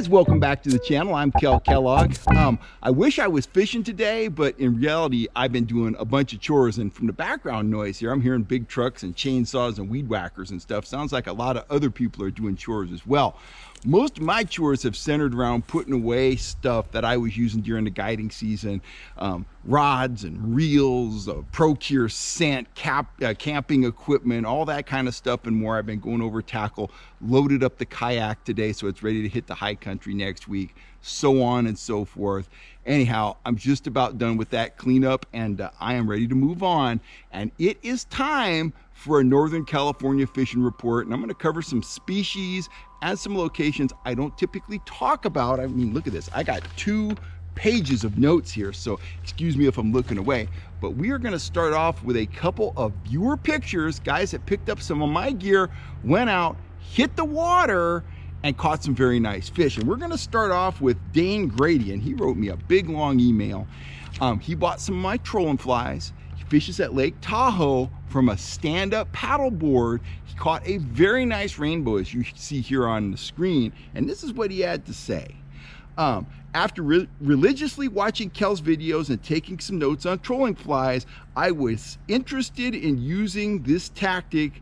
guys, welcome back to the channel. I'm Kel Kellogg. I wish I was fishing today, but in reality, I've been doing a bunch of chores, and from the background noise here, I'm hearing big trucks and chainsaws and weed whackers and stuff. Sounds like a lot of other people are doing chores as well. Most of my chores have centered around putting away stuff that I was using during the guiding season. Rods and reels, Procure scent, camping equipment, all that kind of stuff and more. I've been going over tackle, loaded up the kayak today so it's ready to hit the high country next week, so on and so forth. Anyhow, I'm just about done with that cleanup, and I am ready to move on. And it is time for a Northern California fishing report, and I'm going to cover some species and some locations I don't typically talk about. I mean, look at this. I got 2 pages of notes here, so excuse me if I'm looking away. But we are going to start off with a couple of viewer pictures. Guys that picked up some of my gear, went out, hit the water, and caught some very nice fish. And we're going to start off with Dane Grady, and he wrote me a big long email. He bought some of my trolling flies. He fishes at Lake Tahoe from a stand-up paddle board. He caught a very nice rainbow, as you see here on the screen, and this is what he had to say. After religiously watching Kel's videos and taking some notes on trolling flies, I was interested in using this tactic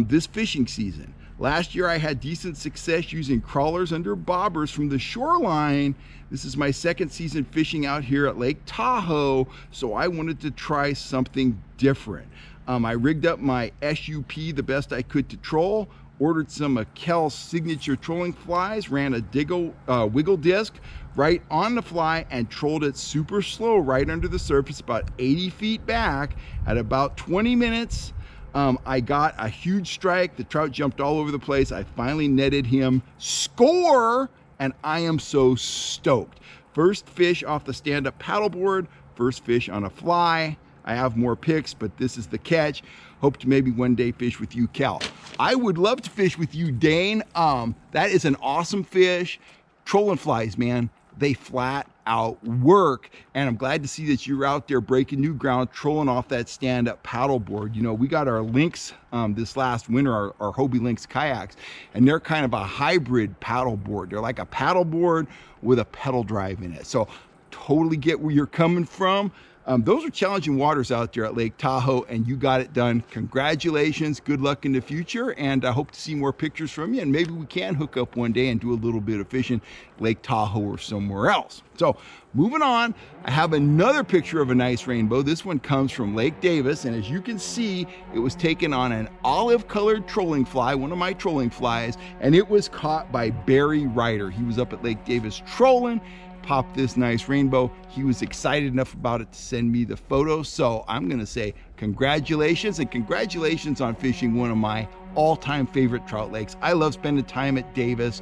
this fishing season. Last year I had decent success using crawlers under bobbers from the shoreline. This is my second season fishing out here at Lake Tahoe, so I wanted to try something different. I rigged up my SUP the best I could to troll, ordered some of Kel's signature trolling flies, ran a wiggle disc right on the fly, and trolled it super slow right under the surface, about 80 feet back. At about 20 minutes, I got a huge strike. The trout jumped all over the place. I finally netted him. Score! And I am so stoked. First fish off the stand-up paddleboard, first fish on a fly. I have more picks, but this is the catch. Hope to maybe one day fish with you, Cal. I would love to fish with you, Dane. That is an awesome fish. Trolling flies, man, they flat out work. And I'm glad to see that you're out there breaking new ground, trolling off that stand-up paddleboard. You know, we got our Lynx this last winter, our Hobie Lynx kayaks, and they're kind of a hybrid paddleboard. They're like a paddleboard with a pedal drive in it. So totally get where you're coming from. Those are challenging waters out there at Lake Tahoe, and you got it done. Congratulations, good luck in the future, and I hope to see more pictures from you, and maybe we can hook up one day and do a little bit of fishing Lake Tahoe or somewhere else. So moving on, I have another picture of a nice rainbow. This one comes from Lake Davis, and as you can see, it was taken on an olive-colored trolling fly, one of my trolling flies, and it was caught by Barry Ryder. He was up at Lake Davis trolling, popped this nice rainbow. He was excited enough about it to send me the photo, so I'm gonna say congratulations, and congratulations on fishing one of my all-time favorite trout lakes. I love spending time at Davis.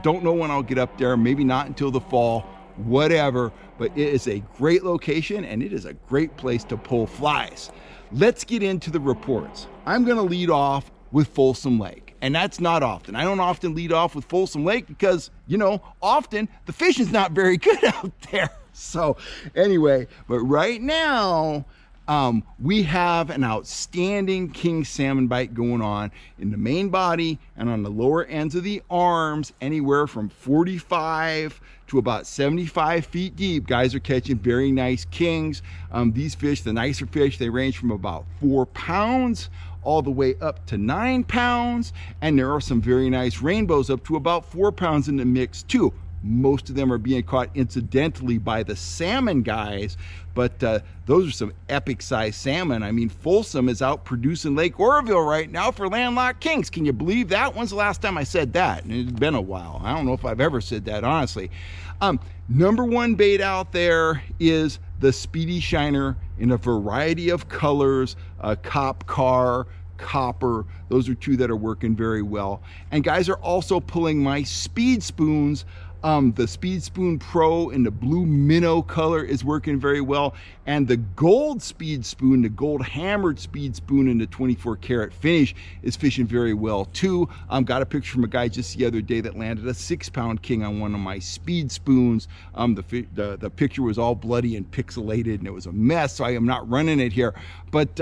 Don't know when I'll get up there, maybe not until the fall, whatever, but it is a great location and it is a great place to pull flies. Let's get into the reports. I'm gonna lead off with Folsom Lake, and that's not often. I don't often lead off with Folsom Lake because, you know, often the fishing's not very good out there. So anyway, but right now we have an outstanding king salmon bite going on in the main body and on the lower ends of the arms, anywhere from 45 to about 75 feet deep. Guys are catching very nice kings. These fish, the nicer fish, they range from about 4 pounds all the way up to 9 pounds, and there are some very nice rainbows up to about 4 pounds in the mix too. Most of them are being caught incidentally by the salmon guys, but those are some epic size salmon. I mean, Folsom is out producing Lake Oroville right now for landlocked kings. Can you believe that? When's the last time I said that? It's been a while. I don't know if I've ever said that, honestly. Number one bait out there is the Speedy Shiner in a variety of colors, cop car, copper. Those are 2 that are working very well. And guys are also pulling my speed spoons. The Speed Spoon Pro in the blue minnow color is working very well, and the gold speed spoon, the gold hammered speed spoon in the 24 karat finish, is fishing very well too. Got a picture from a guy just the other day that landed a 6-pound king on one of my speed spoons. The picture was all bloody and pixelated and it was a mess, so I am not running it here, but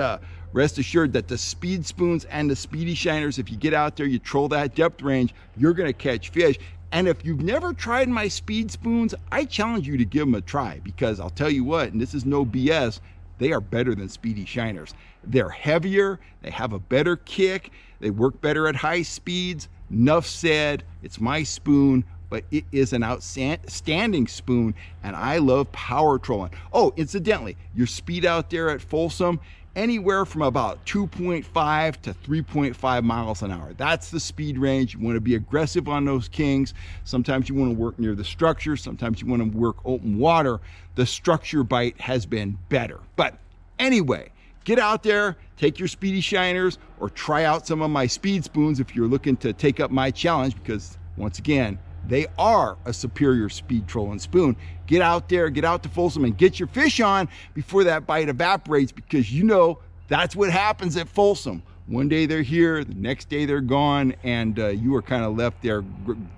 rest assured that the speed spoons and the Speedy Shiners, if you get out there, you troll that depth range, you're going to catch fish. And if you've never tried my speed spoons, I challenge you to give them a try, because I'll tell you what, and this is no BS, they are better than Speedy Shiners. They're heavier, they have a better kick, they work better at high speeds. Enough said, it's my spoon, but it is an outstanding spoon, and I love power trolling. Oh, incidentally, your speed out there at Folsom, anywhere from about 2.5 to 3.5 miles an hour. That's the speed range. You want to be aggressive on those kings. Sometimes you want to work near the structure. Sometimes you want to work open water. The structure bite has been better. But anyway, get out there, take your Speedy Shiners, or try out some of my speed spoons if you're looking to take up my challenge, because once again, they are a superior speed trolling spoon. Get out there, get out to Folsom and get your fish on before that bite evaporates, because you know that's what happens at Folsom. One day they're here, the next day they're gone, and you are kind of left there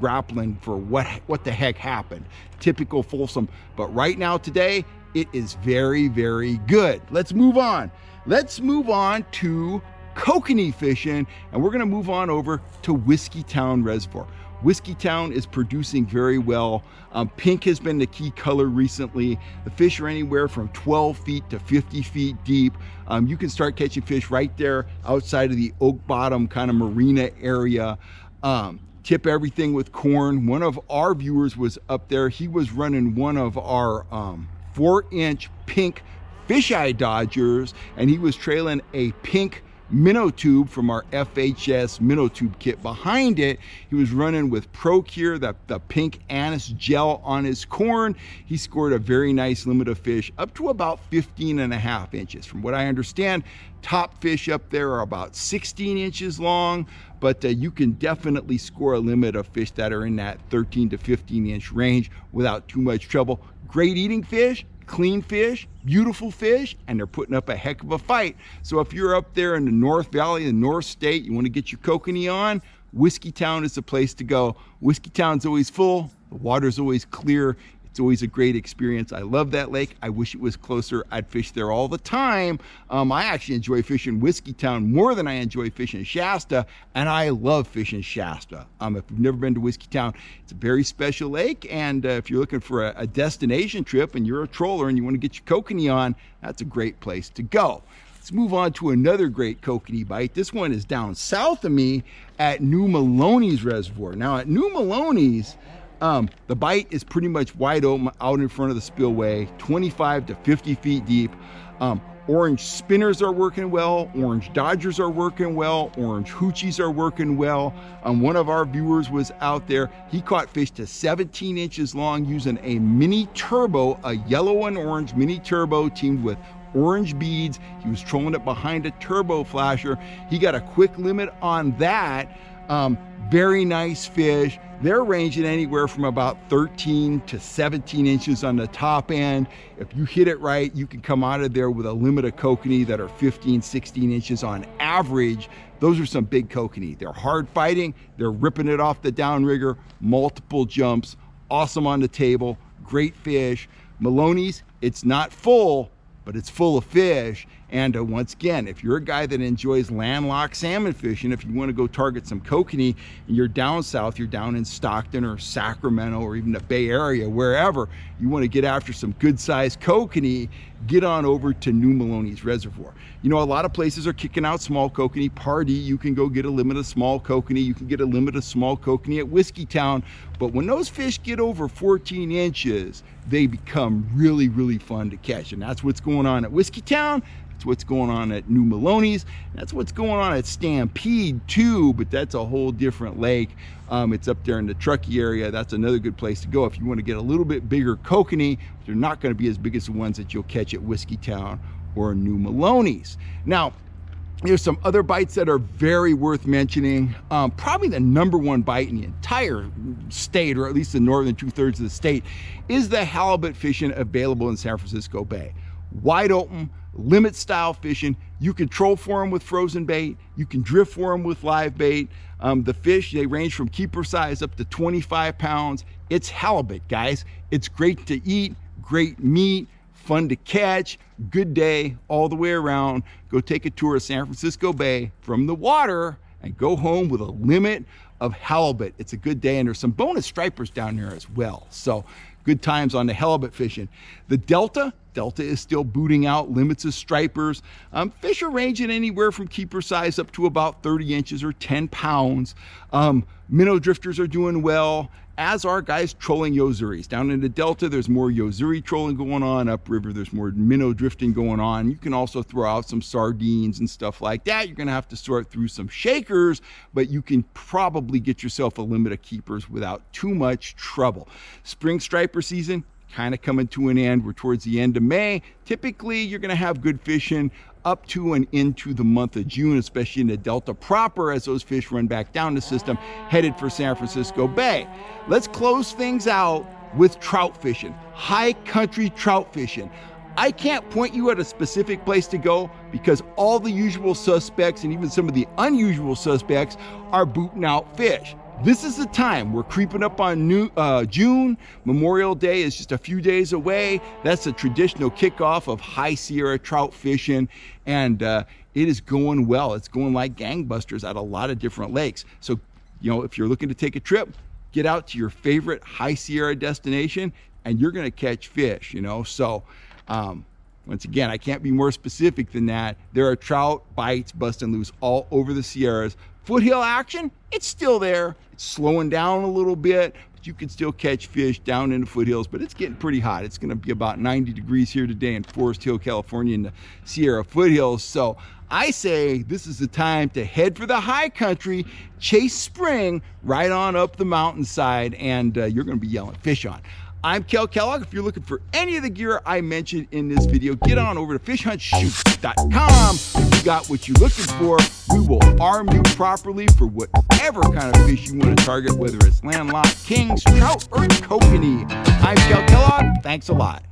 grappling for what the heck happened. Typical Folsom. But right now today, it is very, very good. Let's move on. Let's move on to kokanee fishing, and we're going to move on over to Whiskeytown Reservoir. Whiskeytown is producing very well. Pink has been the key color recently. The fish are anywhere from 12 feet to 50 feet deep. You can start catching fish right there outside of the Oak Bottom kind of marina area. Tip everything with corn. One of our viewers was up there. He was running one of our 4-inch pink fisheye dodgers, and he was trailing a pink minnow tube from our FHS minnow tube kit. Behind it, he was running with ProCure, the pink anise gel on his corn. He scored a very nice limit of fish up to about 15.5 inches. From what I understand, top fish up there are about 16 inches long, but you can definitely score a limit of fish that are in that 13 to 15 inch range without too much trouble. Great eating fish, clean fish, beautiful fish, and they're putting up a heck of a fight. So if you're up there in the North Valley, the North State, you want to get your kokanee on, Whiskeytown is the place to go. Whiskeytown's always full, the water's always clear. It's always a great experience. I love that lake. I wish it was closer. I'd fish there all the time. I actually enjoy fishing Whiskeytown more than I enjoy fishing Shasta, and I love fishing Shasta. If you've never been to Whiskeytown, it's a very special lake, and if you're looking for a destination trip and you're a troller and you want to get your kokanee on, that's a great place to go. Let's move on to another great kokanee bite. This one is down south of me at New Melones Reservoir. Now at New Melones, the bite is pretty much wide open out in front of the spillway, 25 to 50 feet deep. Orange spinners are working well, orange dodgers are working well, orange hoochies are working well. One of our viewers was out there. He caught fish to 17 inches long using a mini turbo, a yellow and orange mini turbo teamed with orange beads. He was trolling it behind a turbo flasher. He got a quick limit on that. Very nice fish. They're ranging anywhere from about 13 to 17 inches on the top end. If you hit it right, you can come out of there with a limit of kokanee that are 15, 16 inches on average. Those are some big kokanee. They're hard fighting. They're ripping it off the downrigger, multiple jumps, awesome on the table, great fish. Melones, it's not full, but it's full of fish. And once again, if you're a guy that enjoys landlocked salmon fishing, if you want to go target some kokanee and you're down south, you're down in Stockton or Sacramento or even the Bay Area, wherever you want to get after some good sized kokanee, get on over to New Melones Reservoir. You know, a lot of places are kicking out small kokanee. Pardee, you can go get a limit of small kokanee. You can get a limit of small kokanee at Whiskeytown. But when those fish get over 14 inches, they become really, really fun to catch. And that's what's going on at Whiskeytown. That's what's going on at New Melones. That's what's going on at Stampede too, but that's a whole different lake. It's up there in the Truckee area. That's another good place to go if you want to get a little bit bigger kokanee. They're not going to be as big as the ones that you'll catch at Whiskeytown or New Melones. Now, there's some other bites that are very worth mentioning. Probably the #1 bite in the entire state, or at least the northern 2/3 of the state, is the halibut fishing available in San Francisco Bay. Wide open, limit style fishing. You can troll for them with frozen bait. You can drift for them with live bait. The fish, they range from keeper size up to 25 pounds. It's halibut, guys. It's great to eat, great meat, fun to catch, good day all the way around. Go take a tour of San Francisco Bay from the water and go home with a limit of halibut. It's a good day, and there's some bonus stripers down there as well. So good times on the halibut fishing. The Delta is still booting out, limits of stripers. Fish are ranging anywhere from keeper size up to about 30 inches or 10 pounds. Minnow drifters are doing well, as are guys trolling yozuris. Down in the Delta, there's more yozuri trolling going on. Upriver, there's more minnow drifting going on. You can also throw out some sardines and stuff like that. You're gonna have to sort through some shakers, but you can probably get yourself a limit of keepers without too much trouble. Spring striper season, kind of coming to an end. We're towards the end of May. Typically, you're gonna have good fishing up to and into the month of June, especially in the Delta proper, as those fish run back down the system, headed for San Francisco Bay. Let's close things out with trout fishing, high country trout fishing. I can't point you at a specific place to go because all the usual suspects and even some of the unusual suspects are booting out fish. This is the time. We're creeping up on June. Memorial Day is just a few days away. That's the traditional kickoff of high Sierra trout fishing, and it is going well. It's going like gangbusters at a lot of different lakes. So, if you're looking to take a trip, get out to your favorite high Sierra destination, and you're going to catch fish. So, once again, I can't be more specific than that. There are trout bites busting loose all over the Sierras. Foothill action, it's still there. It's slowing down a little bit, but you can still catch fish down in the foothills, but it's getting pretty hot. It's gonna be about 90 degrees here today in Forest Hill, California in the Sierra foothills. So I say this is the time to head for the high country, chase spring right on up the mountainside, and you're gonna be yelling fish on. I'm Kel Kellogg. If you're looking for any of the gear I mentioned in this video, get on over to fishhuntshoot.com. If you got what you're looking for, we will arm you properly for whatever kind of fish you want to target, whether it's landlocked kings, trout, or kokanee. I'm Kel Kellogg. Thanks a lot.